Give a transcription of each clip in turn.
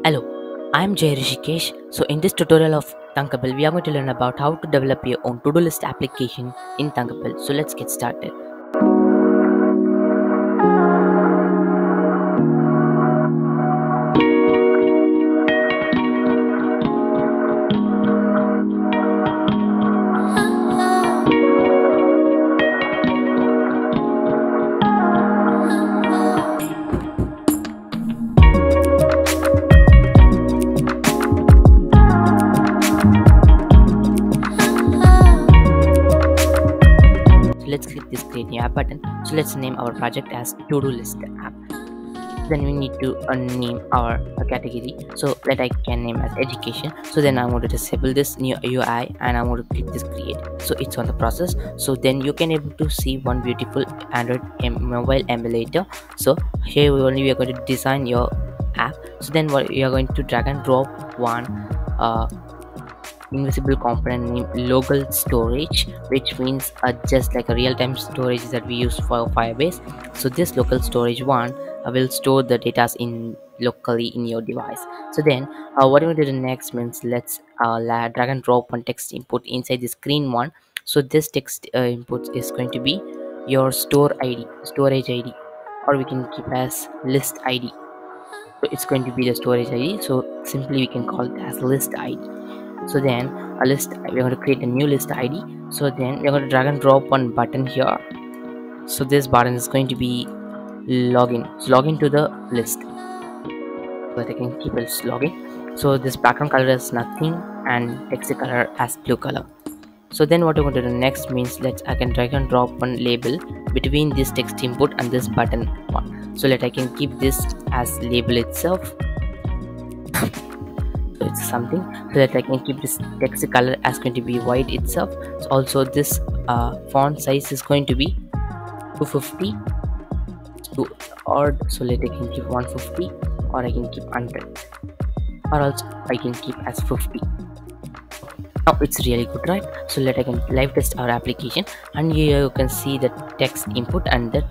Hello, I'm Jay Rishikesh. So, in this tutorial of Thunkable, we are going to learn about how to develop your own to-do list application in Thunkable. So, let's get started. So, let's click this create new app button. So, let's name our project as to-do list app. Then we need to name our category. So, I can name as education. So, then I'm going to disable this new UI and I'm going to click this create. So, it's on the process. So, then you can able to see one beautiful Android mobile emulator. So, here we are going to design your app. So, then what we are going to drag and drop one invisible component named local storage, which means just like a real-time storage that we use for Firebase. So this local storage one will store the data in locally in your device. So then what we do next means let's drag and drop one text input inside the screen one. So this text input is going to be your storage id, or we can keep as list id. So it's going to be the storage id, so simply we can call it as list id. So then we're going to create a new list id. So then we're going to drag and drop one button here. So this button is going to be login. So login to the list, so that I can keep it login. So this background color is nothing and text color as blue color. So then what we're going to do next means I can drag and drop one label between this text input and this button one. So I can keep this as label itself. So it's something, so that I can keep this text color as going to be white itself. So also this font size is going to be 250 or so I can keep 150, or I can keep 100, or also I can keep as 50. Now it's really good, right? So I can live test our application, and here you can see the text input and the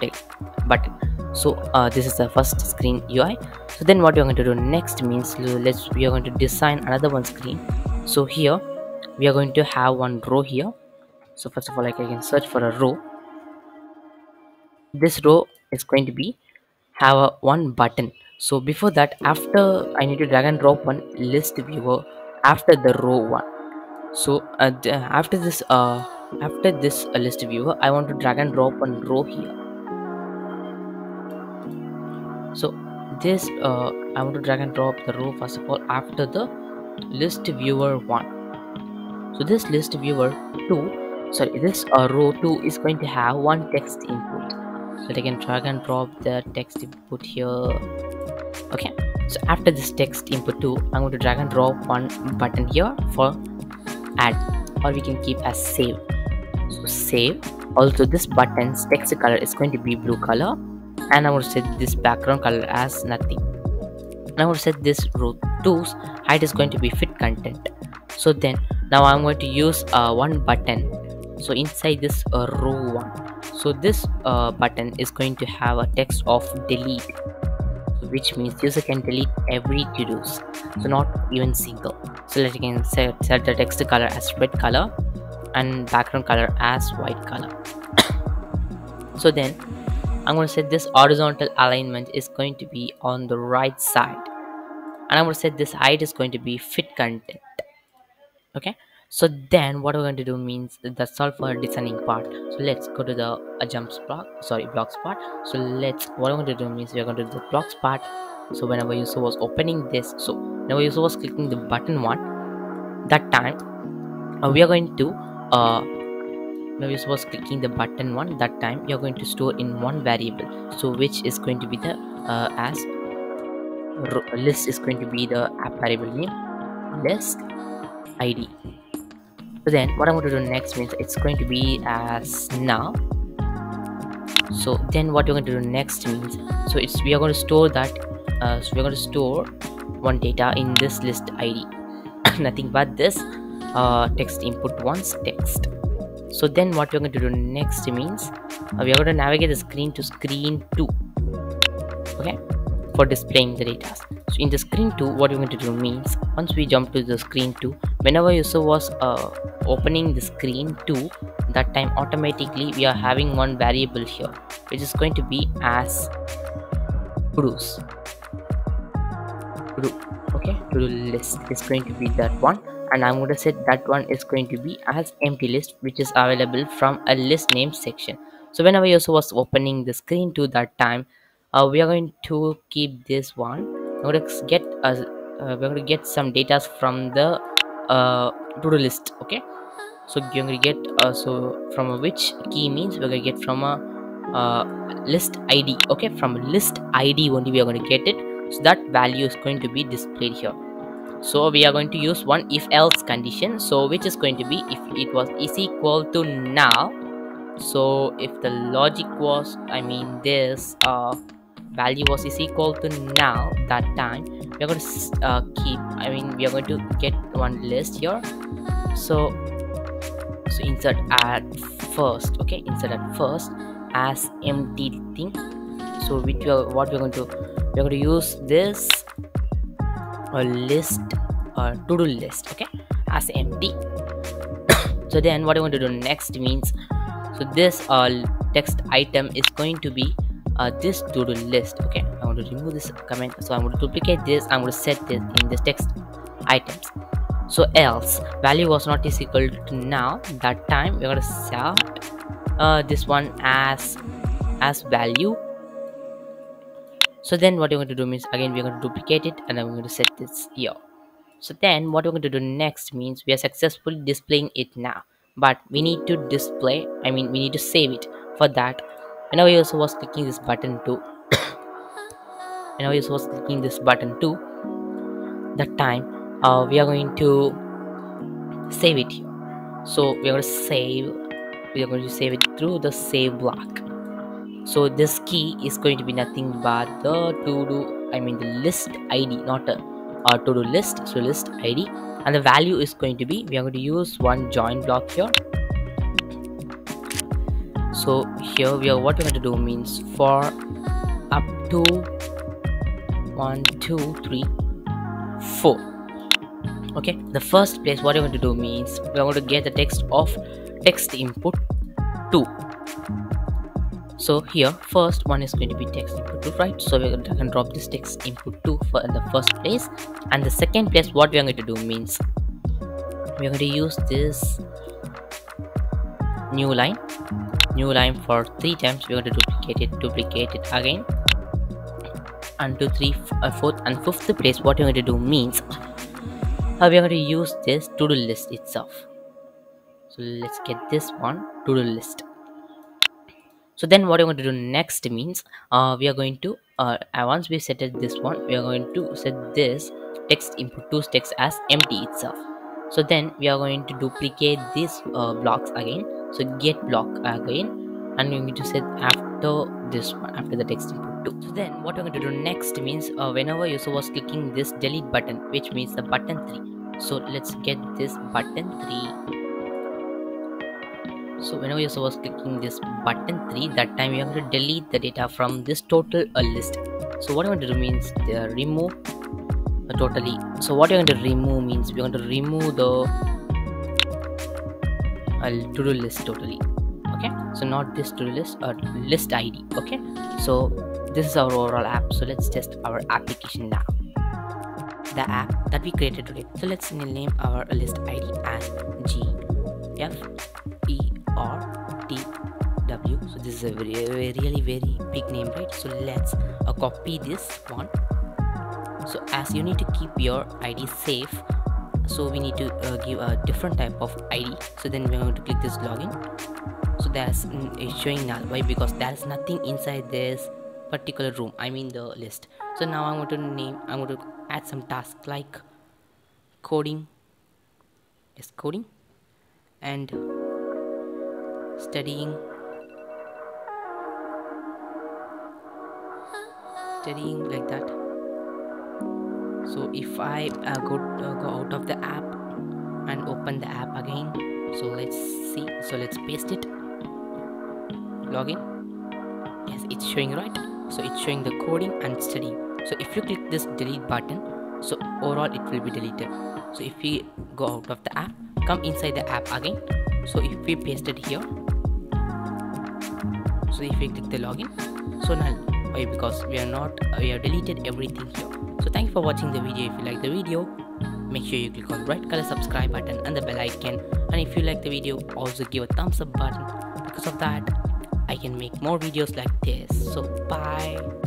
text button. So this is the first screen UI. So then what you're going to do next means we are going to design another one screen. So here we are going to have one row here. So first of all, I can search for a row. This row is going to be have one button. So before that, after I need to drag and drop one list viewer after the row one. So after this list viewer, I want to drag and drop one row here. So this I want to drag and drop the row first of all after the list viewer 1. So this list viewer 2, sorry, this row 2 is going to have one text input. So I can drag and drop the text input here. Okay, so after this text input 2, I'm going to drag and drop one button here for add, or we can keep as save. So save. Also this button's text color is going to be blue color, and I will set this background color as nothing, and I will set this row 2's height is going to be fit content. So then now I'm going to use one button. So inside this row 1, so this button is going to have a text of delete, which means user can delete every to-dos, so not even single. So you can set the text color as red color and background color as white color. So then I'm going to set this horizontal alignment is going to be on the right side, and I'm going to set this height is going to be fit content. Okay, so then what we're going to do means that's all for designing part. So let's go to the blocks part. So what I'm going to do means we're going to do the blocks part. So whenever user was opening this, so whenever user was clicking the button one, that time we are going to when user was clicking the button one, that time we are going to store in one variable, so which is going to be the as list is going to be the app variable name list id. So then what I'm going to do next means it's going to be as now. So then what we're going to do next means, so we are going to store that so we're going to store one data in this list id nothing but this text input one's text. So then what we're going to do next means we are going to navigate the screen to screen 2. Okay, for displaying the data. So in the screen 2, what we're going to do means, once we jump to the screen 2, whenever user was opening the screen 2, that time automatically we are having one variable here, which is going to be as to-dos. To-do, okay, to-do list is going to be that one, and I'm going to set that one is going to be as empty list, which is available from a list name section. So whenever user was opening the screen to that time, we are going to keep this one. We're going to get we're going to get some data from the to-do list. Okay, so you're going to get so from which key means we're going to get from a list id. Okay, from a list id only we are going to get it, so that value is going to be displayed here. So we are going to use one if else condition, so which is going to be if it was is equal to now. So if the logic was, I mean this value was is equal to now, that time we are going to keep, I mean we are going to get one list here. So insert at first. Okay, insert at first as empty thing. So what we're going to use this list to-do list, okay, as empty. So then what I want to do next means, so this text item is going to be this to-do list. Okay, I want to remove this comment, so I'm going to duplicate this. I'm going to set this in this text items. So else value was not is equal to now, that time we're going to set this one as value. So then what you're going to do means, again we're going to duplicate it and I'm going to set this here. So then what we're going to do next means we are successfully displaying it now, but we need to display, I mean we need to save it. For that, whenever you also was clicking this button too whenever you was clicking this button too, that time we are going to save it here. So we are going to save it through the save block. So this key is going to be nothing but the to-do, I mean the list id, not a to-do list. So list id, and the value is going to be, we are going to use one join block here. So here what we're going to do means for up to 1 2 3 4. Okay, the first place what you're going to do means we are going to get the text of text input 2. So here first one is going to be text input 2, right? So we're going to drag and drop this text input 2 for in the first place, and the second place what we are going to do means we are going to use this new line for 3 times. We're going to duplicate it again, and 2 3 4th and 5th place what we're going to do means we are going to use this to-do list itself. So let's get this one to-do list. So then what I'm going to do next means we are going to once we set it this one, we are going to set this text input 2 text as empty itself. So then we are going to duplicate these blocks again. So get block again, and we're going to set after this one, after the text input 2. So then what we're going to do next means whenever user was clicking this delete button, which means the button 3. So let's get this button 3. So whenever user was clicking this button 3, that time we are going to delete the data from this total list. So what I'm going to do means remove totally. So what you're going to remove means we're going to remove the to-do list totally. Okay, so not this to-do list, list id. Okay, so this is our overall app. So let's test our application now, the app that we created today. So let's name our list id as GFERTW. So this is a really very big name, right? So let's copy this one. So as you need to keep your id safe, so we need to give a different type of id. So then we're going to click this login. So that's showing null. Why? Because there's nothing inside this particular room, I mean the list. So now I'm going to add some tasks like coding, and studying like that. So if I go out of the app and open the app again, so let's see. So let's paste it, login. Yes, it's showing right. So it's showing the coding and studying. So if you click this delete button, so overall it will be deleted. So if we go out of the app, come inside the app again. So if we paste it here, so if we click the login, so null. Why? Because we have deleted everything here. So thank you for watching the video. If you like the video, make sure you click on the red color subscribe button and the bell icon. And if you like the video, also give a thumbs up button. Because of that, I can make more videos like this. So bye.